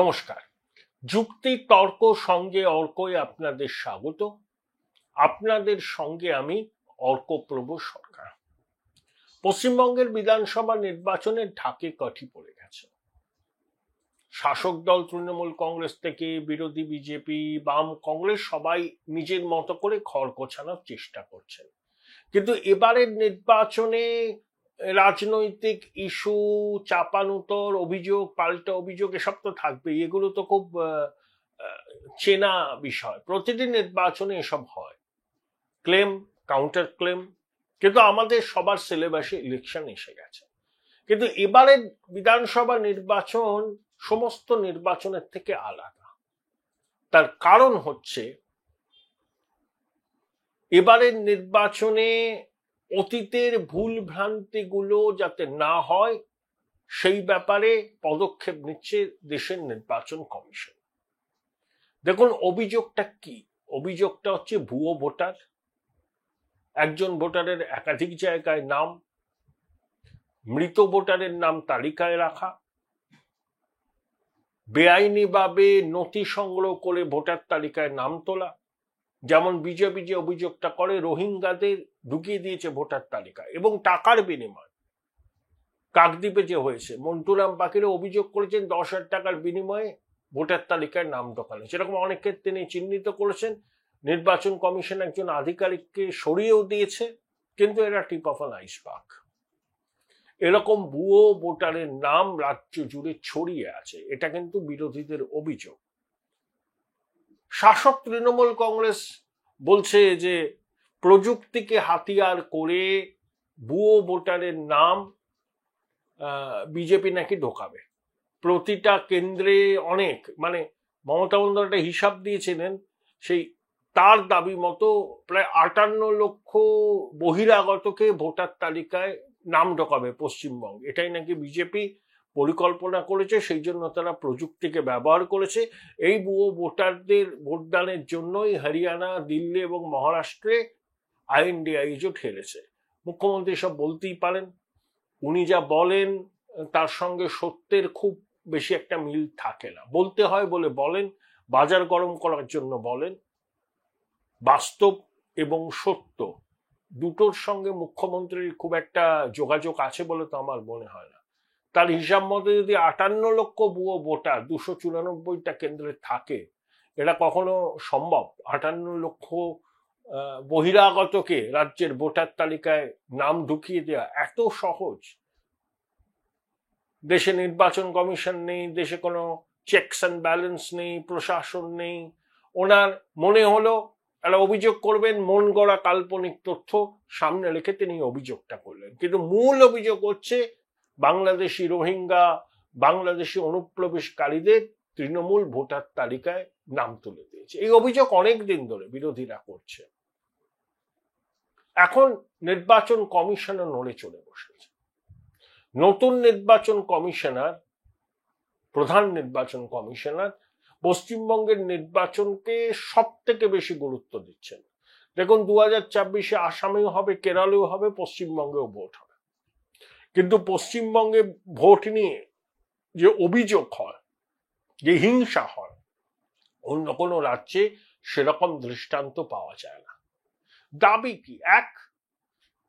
নমস্কার। যুক্তি তর্ক সঙ্গে অর্কই আপনাদের স্বাগত। আপনাদের সঙ্গে আমি অর্কপ্রভ সরকার। পশ্চিমবঙ্গের বিধানসভা নির্বাচনের ঢাকে কাঠি পড়ে গেছে। শাসক দল তৃণমূল কংগ্রেস থেকে বিরোধী বিজেপি, বাম, কংগ্রেস সবাই নিজের মতো করে ঘর গোছানোর চেষ্টা করছেন। কিন্তু এবারের নির্বাচনে রাজনৈতিক ইস্যু, চাপানুতর অভিযোগ, পাল্টা অভিযোগ এসব তো থাকবেই। এগুলো তো খুব চেনা বিষয়, প্রতিটি নির্বাচনে এসব হয়, ক্লেম, কাউন্টার ক্লেম। কিন্তু আমাদের সবার সিলেবাসে ইলেকশন এসে গেছে। কিন্তু এবারের বিধানসভা নির্বাচন সমস্ত নির্বাচনের থেকে আলাদা। তার কারণ হচ্ছে এবারের নির্বাচনে অতীতের ভুল ভ্রান্তিগুলো যাতে না হয় সেই ব্যাপারে পদক্ষেপ নিচ্ছে দেশের নির্বাচন কমিশন। দেখুন, অভিযোগটা কি? অভিযোগটা হচ্ছে ভুয়ো ভোটার, একজন ভোটারের একাধিক জায়গায় নাম, মৃত ভোটারের নাম তালিকায় রাখা, বেআইনিভাবে নথি সংগ্রহ করে ভোটার তালিকায় নাম তোলা। যেমন বিজেপি যে অভিযোগটা করে, রোহিঙ্গাদের ঢুকিয়ে দিয়েছে ভোটার তালিকায় এবং টাকার বিনিময়। কাকদ্বীপে যে হয়েছে, মন্টুরাম পাখিরা অভিযোগ করেছেন 10,000 টাকার বিনিময়ে ভোটার তালিকায় নাম ঢোকানো। সেরকম অনেককে তিনি চিহ্নিত করেছেন। নির্বাচন কমিশন একজন আধিকারিককে সরিয়েও দিয়েছে। কিন্তু এরা টিপ অফ অ্যান আইসবার্গ। এরকম ভুয়ো ভোটারের নাম রাজ্য জুড়ে ছড়িয়ে আছে। এটা কিন্তু বিরোধীদের অভিযোগ। শাসক তৃণমূল কংগ্রেস বলছে যে প্রযুক্তিকে হাতিয়ার করে ভুয়ো ভোটারের নাম বিজেপি নাকি ঢোকাবে প্রতিটা কেন্দ্রে। অনেক মমতা বন্দ্যোপাধ্যায় হিসাব দিয়েছিলেন, সেই তার দাবি মতো প্রায় 58 লক্ষ বহিরাগতকে ভোটার তালিকায় নাম ঢোকাবে পশ্চিমবঙ্গ। এটাই নাকি বিজেপি পরিকল্পনা করেছে, সেই জন্য তারা প্রযুক্তিকে ব্যবহার করেছে। এই ভুয়ো ভোটারদের ভোটদানের জন্যই হরিয়ানা, দিল্লি এবং মহারাষ্ট্রে INDI জোট হেরেছে। মুখ্যমন্ত্রী সব বলতেই পারেন, উনি যা বলেন তার সঙ্গে সত্যের খুব বেশি একটা মিল থাকে না। বলতে হয় বলে বলেন, বাজার গরম করার জন্য বলেন। বাস্তব এবং সত্য দুটোর সঙ্গে মুখ্যমন্ত্রীর খুব একটা যোগাযোগ আছে বলে তো আমার মনে হয় না। তার হিসাব মতো যদি 58 লক্ষ ভুয়ো ভোটার 294টা কেন্দ্রে থাকে, এটা কখনো সম্ভব? 58 লক্ষ বহিরাগতকে রাজ্যের ভোটার তালিকায় নাম ঢুকিয়ে দেওয়া এত সহজ? দেশে নির্বাচন কমিশন নেই, দেশে কোনো চেকস অ্যান্ড ব্যালেন্স নেই, প্রশাসন নেই। ওনার মনে হলো একটা অভিযোগ করবেন, মন গড়া কাল্পনিক তথ্য সামনে রেখে তিনি অভিযোগটা করলেন। কিন্তু মূল অভিযোগ হচ্ছে বাংলাদেশি রোহিঙ্গা, বাংলাদেশি অনুপ্রবেশকারীদের তৃণমূল ভোটার তালিকায় নাম তুলে দিয়েছে। এই অভিযোগ অনেক দিন ধরে বিরোধীরা করছে। এখন নির্বাচন কমিশনও নড়ে চলে বসেছে। নতুন নির্বাচন কমিশনার, প্রধান নির্বাচন কমিশনার পশ্চিমবঙ্গের নির্বাচনকে সব থেকে বেশি গুরুত্ব দিচ্ছেন। দেখুন, 2024-এ আসামেও হবে, কেরলেও হবে, পশ্চিমবঙ্গেও ভোট হবে। কিন্তু পশ্চিমবঙ্গে ভোট নিয়ে যে অভিযোগ হয়, যে হিংসা হয়, অন্য কোনো রাজ্যে সেরকম দৃষ্টান্ত পাওয়া যায় না। দাবি কি? এক,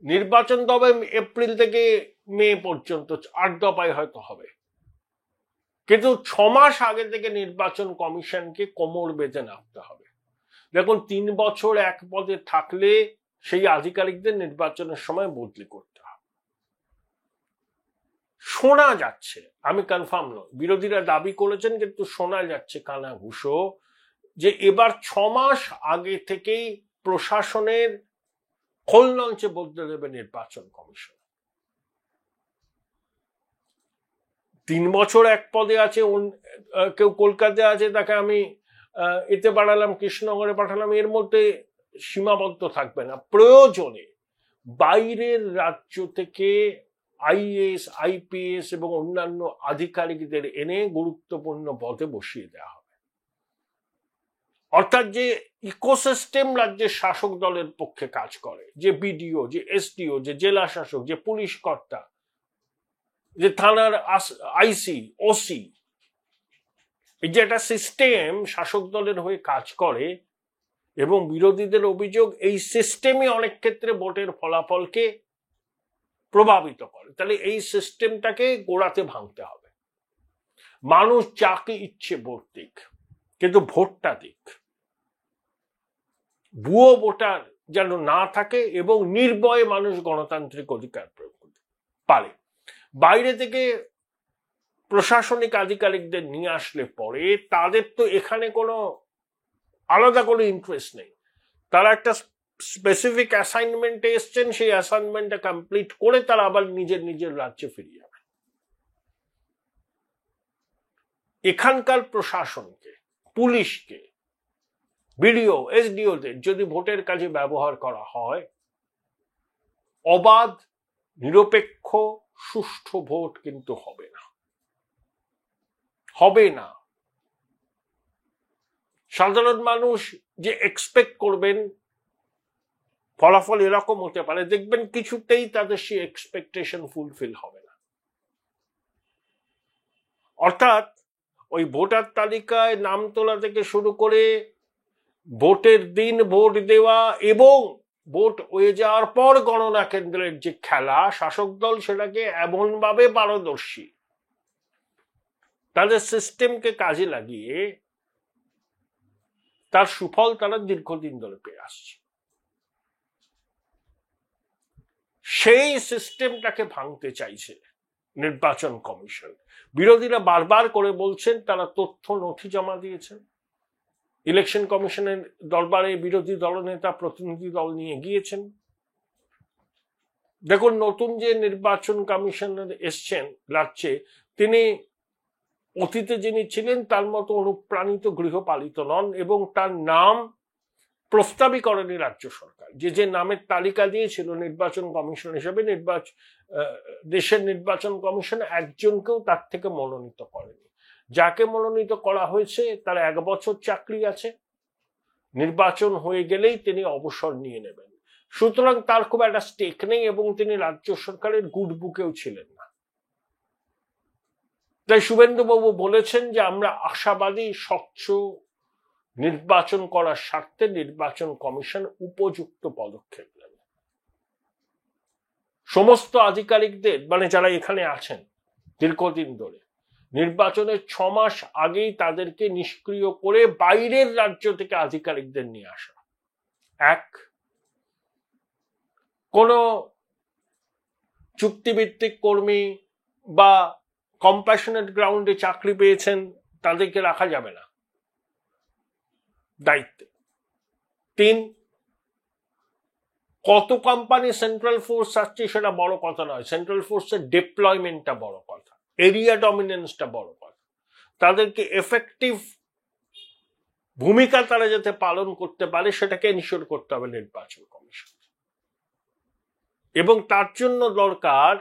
নির্বাচন তো হবে এপ্রিল থেকে মে পর্যন্ত, 8 দফায় হয়তো হবে। কিন্তু 6 মাস আগে থেকে নির্বাচন কমিশনকে কোমর বেঁধে নামতে হবে। দেখুন, 3 বছর এক পদে থাকলে সেই আধিকারিকদের নির্বাচনের সময় বদলি করতে হবে। শোনা যাচ্ছে, আমি কনফার্ম নই, বিরোধীরা দাবি করেছেন কিন্তু শোনা যাচ্ছে কানাঘুষো, যে এবার 6 মাস আগে থেকেই প্রশাসনের খোল লঞ্চে বদলে দেবে নির্বাচন কমিশন। 3 বছর এক পদে আছে, কেউ কলকাতায় আছে, তাকে আমি এতে পাঠালাম, কৃষ্ণনগরে পাঠালাম, এর মধ্যে সীমাবদ্ধ থাকবে না। প্রয়োজনে বাইরের রাজ্য থেকে IAS, IPS এবং অন্যান্য আধিকারিকদের এনে গুরুত্বপূর্ণ পদে বসিয়ে দেওয়া হবে। অর্থাৎ যে ইকোসিস্টেম রাজ্যের শাসক দলের পক্ষে কাজ করে, যে BDO, যে SDO, যে জেলা শাসক, যে পুলিশ কর্তা, যে থানার IC, OC, এই যে একটা সিস্টেম শাসক দলের হয়ে কাজ করে এবং বিরোধীদের অভিযোগ এই সিস্টেমই অনেক ক্ষেত্রে ভোটের ফলাফলকে প্রভাবিত করে, তাহলে এই সিস্টেমটাকে গোড়াতে ভাঙতে হবে। মানুষ যাকে ইচ্ছে ভোট দিক, কিন্তু ভোটটা দিক, ভুয়ো ভোটার যেন না থাকে এবং নির্ভয়ে মানুষ গণতান্ত্রিক অধিকার প্রয়োগ করতে পারে। বাইরে থেকে প্রশাসনিক আধিকারিকদের নিয়ে আসলে পরে তাদের তো এখানে কোনো আলাদা কোনো ইন্টারেস্ট নেই, তারা একটা স্পেসিফিক অ্যাসাইনমেন্টে এসছেন, সেই অ্যাসাইনমেন্টটা কমপ্লিট করে তারা আবার নিজের নিজের রাজ্যে ফিরে যাবে। এখানকার প্রশাসনকে, পুলিশকে, বিডিও এসডিওদের যদি ভোটের কাজে ব্যবহার করা হয়, অবাধ নিরপেক্ষ সুষ্ঠু ভোট কিন্তু হবে না, হবে না। সাধারণ মানুষ যে এক্সপেক্ট করবেন ফলাফল এরকম হতে পারে, দেখবেন কিছুতেই তাদের সেই এক্সপেকটেশন ফুলফিল হবে না। অর্থাৎ ওই ভোটার তালিকায় নাম তোলা থেকে শুরু করে ভোটের দিন ভোট দেওয়া এবং ভোট হয়ে যাওয়ার পর গণনা কেন্দ্রের যে খেলা, শাসক দল সেটাকে এমনভাবে পারদর্শী, তাদের সিস্টেমকে কাজে লাগিয়ে তার সুফল তারা দীর্ঘদিন ধরে পেয়ে আসছে। সেই সিস্টেমটাকে ভাঙতে চাইছে নির্বাচন কমিশন। বিরোধীরা বারবার করে বলছেন তারা তথ্য নথি জমা দিয়েছেন, ইলেকশন কমিশনের দরবারে বিরোধী দলনেতা প্রতিনিধি দল নিয়ে গিয়েছেন। দেখুন, নতুন যে নির্বাচন কমিশনার এসছেন রাজ্যে, তিনি অতীতে যিনি ছিলেন তার মতো অনুপ্রাণিত গৃহপালিত নন এবং তার নাম প্রস্তাবই করেনি রাজ্য সরকার। যে নামের তালিকা দিয়েছিল নির্বাচন কমিশন হিসেবে, দেশের নির্বাচন কমিশন একজনকেও তার থেকে মনোনীত করেনি। যাকে মনোনীত করা হয়েছে তার 1 বছর চাকরি আছে, নির্বাচন হয়ে গেলেই তিনি অবসর নিয়ে নেবেন, সুতরাং তার খুব একটা স্টেক নেই এবং তিনি রাজ্য সরকারের গুড বুকেও ছিলেন না। তাই শুভেন্দুবাবু বলেছেন যে আমরা আশাবাদী স্বচ্ছ নির্বাচন করার স্বার্থে নির্বাচন কমিশন উপযুক্ত পদক্ষেপ নেবে। সমস্ত আধিকারিকদের, মানে যারা এখানে আছেন দীর্ঘদিন ধরে, নির্বাচনের 6 মাস আগেই তাদেরকে নিষ্ক্রিয় করে বাইরের রাজ্য থেকে আধিকারিকদের নিয়ে আসা। কোন চুক্তিভিত্তিক কর্মী বা কম্প্যাশনেট গ্রাউন্ডে চাকরি পেয়েছেন তাদেরকে রাখা যাবে না দায়িত্বে। 3, কত কোম্পানি সেন্ট্রাল ফোর্স আসছে সেটা বড় কথা নয়, সেন্ট্রাল ফোর্সের ডিপ্লয়মেন্টটা বড় কথা, এরিয়া ডমিনেন্সটা বড় কথা। তাদেরকে এফেক্টিভ ভূমিকা তারা যাতে পালন করতে পারে সেটাকে এনশিওর করতে হবে নির্বাচন কমিশন। এবং তার জন্য দরকার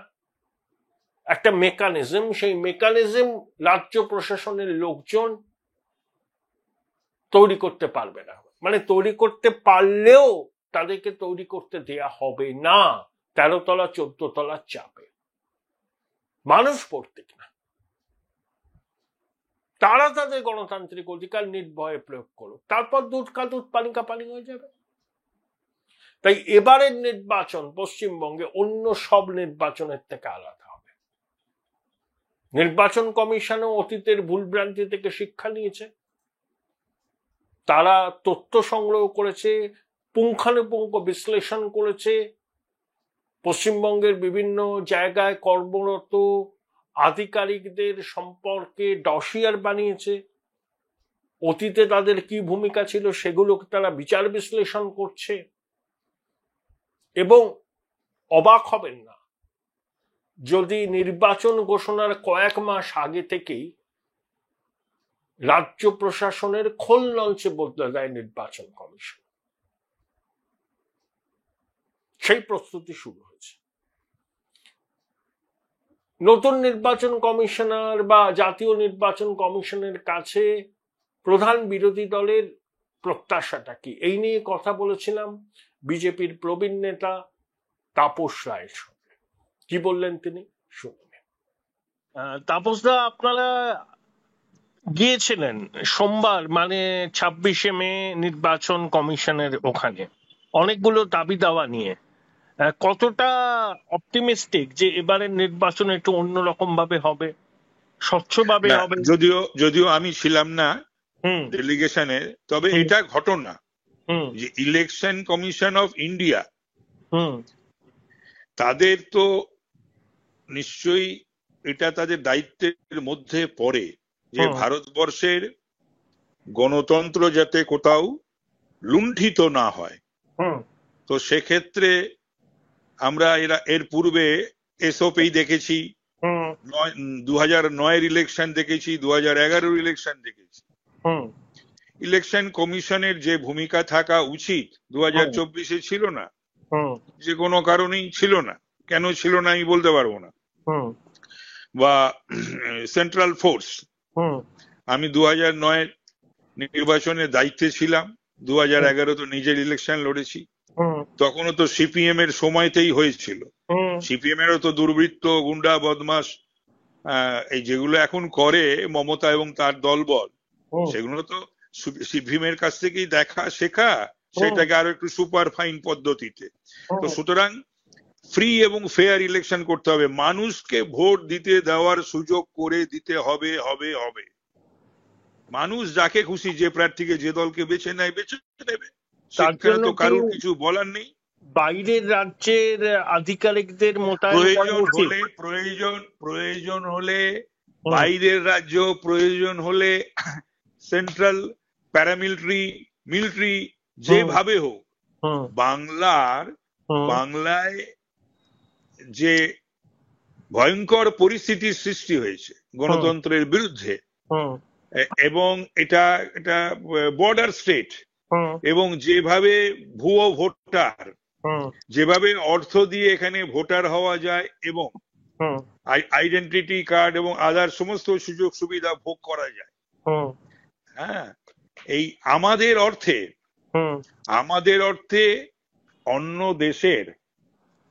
একটা মেকানিজম, সেই মেকানিজম রাজ্য প্রশাসনের লোকজন তৈরি করতে পারবে না, মানে তৈরি করতে পারলেও তাদেরকে তৈরি করতে দেয়া হবে না 13 তলা 14 তলার চাপে। মানুষ পড়তে না, তারা তাদের গণতান্ত্রিক অধিকার নির্ভয়ে প্রয়োগ করুক, তারপর দুধ কা দুধ পানি কা পানি হয়ে যাবে। তাই এবারের নির্বাচন পশ্চিমবঙ্গে অন্য সব নির্বাচনের থেকে আলাদা হবে। নির্বাচন কমিশনও অতীতের ভুলভ্রান্তি থেকে শিক্ষা নিয়েছে, তারা তথ্য সংগ্রহ করেছে, পুঙ্খানুপুঙ্খ বিশ্লেষণ করেছে, পশ্চিমবঙ্গের বিভিন্ন জায়গায় কর্মরত আধিকারিকদের সম্পর্কে ডসিয়ার বানিয়েছে, অতীতে তাদের কি ভূমিকা ছিল সেগুলোকে তারা বিচার বিশ্লেষণ করছে। এবং অবাক হবেন না যদি নির্বাচন ঘোষণার কয়েক মাস আগে থেকেই রাজ্য প্রশাসনের খোল লঞ্চে বদলে দেয় নির্বাচন কমিশন। সেই প্রস্তুতি শুরু হয়েছে। নতুন নির্বাচন কমিশনার বা জাতীয় নির্বাচন কমিশনের কাছে প্রধান বিরোধী দলের প্রত্যাশাটা কি, এই নিয়ে কথা বলেছিলাম বিজেপির প্রবীণ নেতা তাপস রায়ের সঙ্গে। কি বললেন তিনি শুনুন। তাপসদা, আপনারা গিয়েছিলেন সোমবার, মানে 26শে মে নির্বাচন কমিশনের ওখানে অনেকগুলো দাবি দাওয়া নিয়ে। কতটা অপটিমিস্টিক যে এবারের নির্বাচন একটু অন্যরকম ভাবে হবে, স্বচ্ছভাবে না, হবে? যদিও আমি ছিলাম না হুম ডেলিগেশনে, তবে হুম এটা ঘটনা হুম যে ইলেকশন কমিশন অফ ইন্ডিয়া হুম তাদের তো নিশ্চয়ই এটা তাদের দায়িত্বের মধ্যে পড়ে যে হুম ভারতবর্ষের গণতন্ত্র যাতে কোথাও লুণ্ঠিত না হয়। হুম তো সেক্ষেত্রে আমরা এর পূর্বে এসওপি দেখেছি, হুম 2009-এর ইলেকশন দেখেছি, 2011-এর ইলেকশন দেখেছি। হুম ইলেকশন কমিশনের যে ভূমিকা থাকা উচিত 2024-এ ছিল না, হুম যে কোনো কারণেই ছিল না। কেন ছিল না আমি বলতে পারবো না। হুম বা সেন্ট্রাল ফোর্স, হুম আমি 2009-এর নির্বাচনের দায়িত্বে ছিলাম, 2011 তো নিজের ইলেকশন লড়েছি, হুম তখনও তো সিপিএম এর সময়তেই হয়েছিল। হুম সিপিএম এরও তো দুর্বৃত্ত, গুন্ডা, বদমাস এই যেগুলো এখন করে মমতা এবং তার দলবল, হুম সেগুলো তো সিপিএম এর কাছ থেকেই দেখা শেখা, হুম সেটাকে আরো একটু সুপার ফাইন পদ্ধতিতে। তো হুম সুতরাং ফ্রি এবং ফেয়ার ইলেকশন করতে হবে, মানুষকে ভোট দিতে দেওয়ার সুযোগ করে দিতে হবে হবে হবে। মানুষ যাকে খুশি, যে প্রার্থীকে, যে দলকে বেছে নেয় বেছে নেবে, তার সেখানে জন্য তো কি কারুর কিছু বলার নেই। বাইরের রাজ্যের আধিকারিকদের মোতায়েন করা প্রয়োজন উচিত? হলে প্রয়োজন হলে হুম বাইরের রাজ্য, প্রয়োজন হলে সেন্ট্রাল প্যারামিলিটারি, মিলিটারি, হুম যেভাবে হোক। হুম হুম বাংলায় যে ভয়ঙ্কর পরিস্থিতির সৃষ্টি হয়েছে হুম গণতন্ত্রের বিরুদ্ধে, হুম এবং এটা এটা বর্ডার স্টেট, হুম এবং যেভাবে ভুয়ো ভোটার, হুম যেভাবে অর্থ দিয়ে এখানে ভোটার হওয়া যায় এবং হুম আইডেন্টিটি কার্ড এবং আদার সমস্ত সুযোগ সুবিধা ভোগ করা যায়। হুম হ্যাঁ, এই হুম আমাদের অর্থে অন্য দেশের,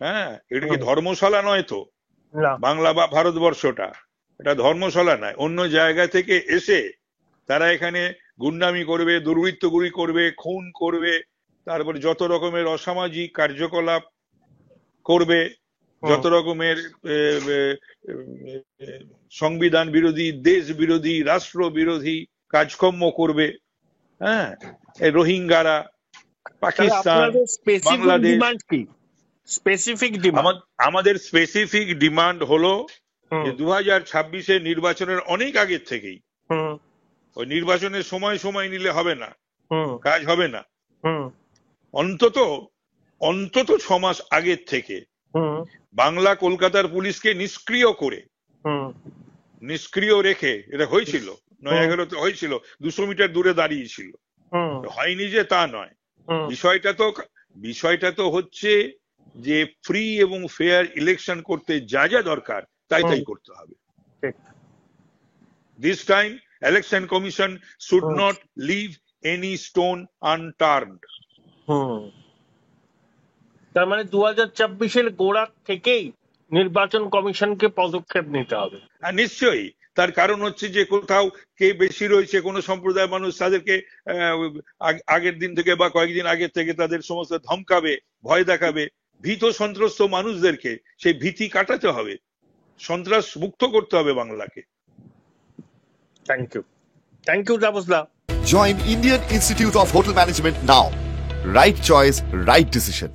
হ্যাঁ, এটা কি হুম ধর্মশালা নয় তো? না। বাংলা বা ভারতবর্ষটা এটা ধর্মশালা নয়। অন্য জায়গা থেকে এসে তারা এখানে গুন্ডামি করবে, দুর্বৃত্তগুলি করবে, খুন করবে, তারপরে যত রকমের অসামাজিক কার্যকলাপ করবে, হুম যত রকমের সংবিধান বিরোধী, দেশ বিরোধী, রাষ্ট্র বিরোধী কাজকর্ম করবে। হ্যাঁ, এই রোহিঙ্গারা, তাহলে পাকিস্তান, আপনাদের স্পেসিফিক বাংলাদেশ। ডিমান্ড কি? Specific demand? আমাদের স্পেসিফিক ডিমান্ড হলো হুম যে 2026-এর নির্বাচনের অনেক আগের থেকেই, হুম ওই নির্বাচনের সময় সময় নিলে হবে না, হুম কাজ হবে না। হুম অন্তত অন্তত 6 মাস আগের থেকে হুম বাংলা কলকাতার পুলিশকে নিষ্ক্রিয় রেখে, এটা হয়েছিল 9/11-তে হয়েছিল, 200 মিটার দূরে দাঁড়িয়েছিল, হুম হয়নি যে তা নয়। হুম বিষয়টা তো হচ্ছে যে ফ্রি এবং ফেয়ার ইলেকশন করতে যা যা দরকার তাই করতে হবে। ঠিক। This time election commission should hmm not leave any stone unturned. Hmm তার মানে 2026-এর গোড়া থেকেই নির্বাচন কমিশনকে পদক্ষেপ নিতে হবে। নিশ্চয়ই, তার কারণ হচ্ছে যে কোথাও কে বেশি রয়েছে, কোন সম্প্রদায়ের মানুষ, তাদেরকে আগের দিন থেকে বা কয়েকদিন আগের থেকে তাদের সমস্ত ধমকাবে, ভয় দেখাবে। ভীত সন্ত্রস্ত মানুষদেরকে সেই ভীতি কাটাতে হবে, সন্ত্রাস মুক্ত করতে হবে বাংলাকে। থ্যাংক ইউ তাপসদা। Join Indian Institute of Hotel Management now. Right choice, right decision.